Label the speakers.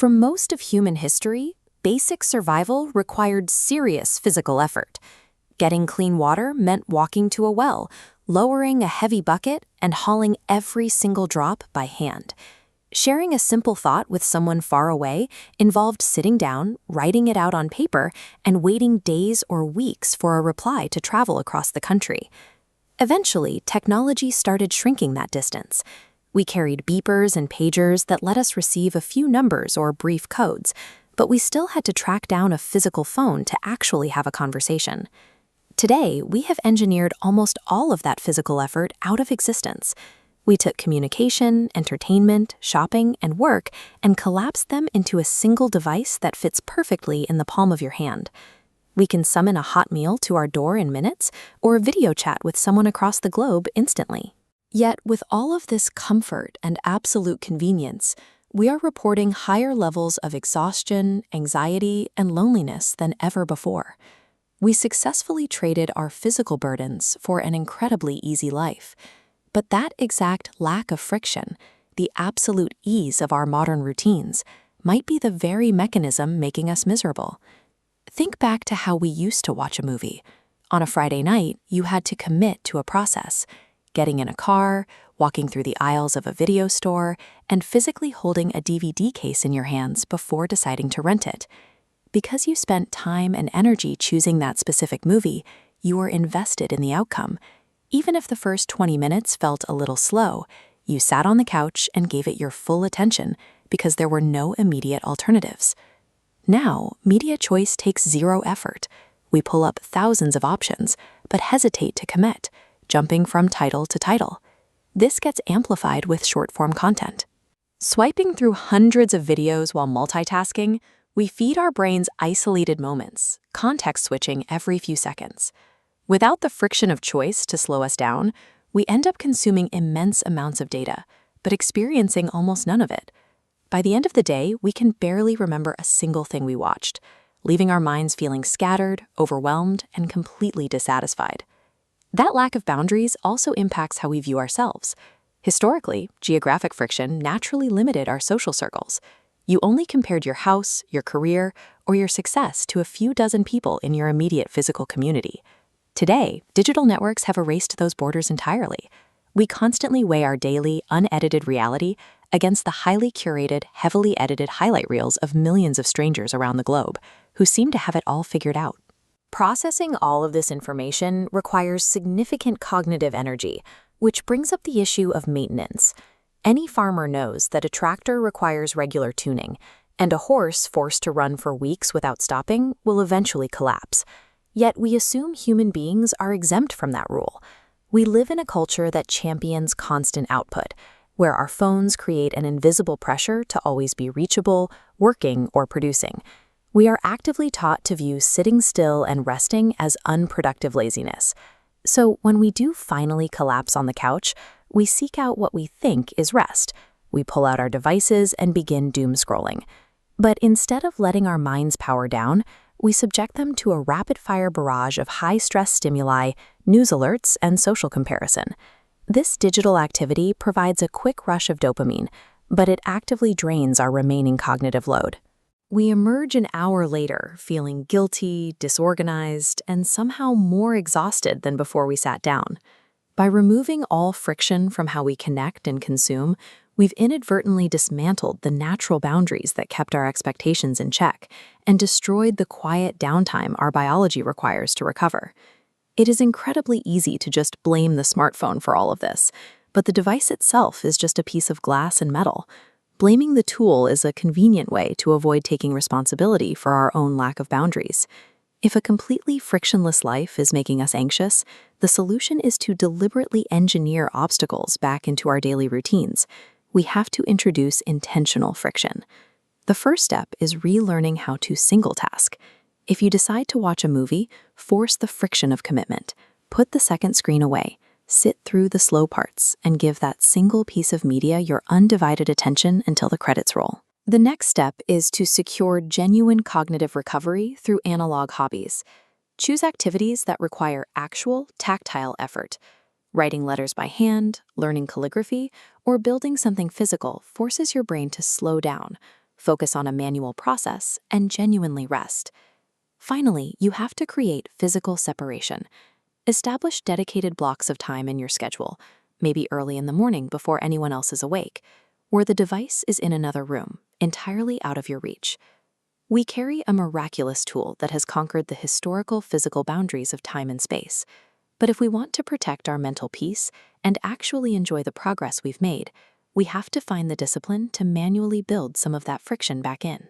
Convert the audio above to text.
Speaker 1: For most of human history, basic survival required serious physical effort. Getting clean water meant walking to a well, lowering a heavy bucket, and hauling every single drop by hand. Sharing a simple thought with someone far away involved sitting down, writing it out on paper, and waiting days or weeks for a reply to travel across the country. Eventually, technology started shrinking that distance. We carried beepers and pagers that let us receive a few numbers or brief codes, but we still had to track down a physical phone to actually have a conversation. Today, we have engineered almost all of that physical effort out of existence. We took communication, entertainment, shopping, and work and collapsed them into a single device that fits perfectly in the palm of your hand. We can summon a hot meal to our door in minutes or video chat with someone across the globe instantly. Yet, with all of this comfort and absolute convenience, we are reporting higher levels of exhaustion, anxiety, and loneliness than ever before. We successfully traded our physical burdens for an incredibly easy life. But that exact lack of friction, the absolute ease of our modern routines, might be the very mechanism making us miserable. Think back to how we used to watch a movie. On a Friday night, you had to commit to a process, getting in a car, walking through the aisles of a video store, and physically holding a DVD case in your hands before deciding to rent it. Because you spent time and energy choosing that specific movie, you were invested in the outcome. Even if the first 20 minutes felt a little slow, you sat on the couch and gave it your full attention because there were no immediate alternatives. Now, media choice takes zero effort. We pull up thousands of options, but hesitate to commit, jumping from title to title. This gets amplified with short-form content. Swiping through hundreds of videos while multitasking, we feed our brains isolated moments, context switching every few seconds. Without the friction of choice to slow us down, we end up consuming immense amounts of data, but experiencing almost none of it. By the end of the day, we can barely remember a single thing we watched, leaving our minds feeling scattered, overwhelmed, and completely dissatisfied. That lack of boundaries also impacts how we view ourselves. Historically, geographic friction naturally limited our social circles. You only compared your house, your career, or your success to a few dozen people in your immediate physical community. Today, digital networks have erased those borders entirely. We constantly weigh our daily, unedited reality against the highly curated, heavily edited highlight reels of millions of strangers around the globe who seem to have it all figured out. Processing all of this information requires significant cognitive energy, which brings up the issue of maintenance. Any farmer knows that a tractor requires regular tuning, and a horse forced to run for weeks without stopping will eventually collapse. Yet we assume human beings are exempt from that rule. We live in a culture that champions constant output, where our phones create an invisible pressure to always be reachable, working, or producing. We are actively taught to view sitting still and resting as unproductive laziness. So when we do finally collapse on the couch, we seek out what we think is rest. We pull out our devices and begin doom scrolling. But instead of letting our minds power down, we subject them to a rapid-fire barrage of high-stress stimuli, news alerts, and social comparison. This digital activity provides a quick rush of dopamine, but it actively drains our remaining cognitive load. We emerge an hour later feeling guilty, disorganized, and somehow more exhausted than before we sat down. By removing all friction from how we connect and consume, we've inadvertently dismantled the natural boundaries that kept our expectations in check and destroyed the quiet downtime our biology requires to recover. It is incredibly easy to just blame the smartphone for all of this, but the device itself is just a piece of glass and metal. Blaming the tool is a convenient way to avoid taking responsibility for our own lack of boundaries. If a completely frictionless life is making us anxious, the solution is to deliberately engineer obstacles back into our daily routines. We have to introduce intentional friction. The first step is relearning how to single task. If you decide to watch a movie, force the friction of commitment. Put the second screen away. Sit through the slow parts and give that single piece of media your undivided attention until the credits roll. The next step is to secure genuine cognitive recovery through analog hobbies. Choose activities that require actual, tactile effort. Writing letters by hand, learning calligraphy, or building something physical forces your brain to slow down, focus on a manual process, and genuinely rest. Finally, you have to create physical separation. Establish dedicated blocks of time in your schedule, maybe early in the morning before anyone else is awake, where the device is in another room, entirely out of your reach. We carry a miraculous tool that has conquered the historical physical boundaries of time and space. But if we want to protect our mental peace and actually enjoy the progress we've made, we have to find the discipline to manually build some of that friction back in.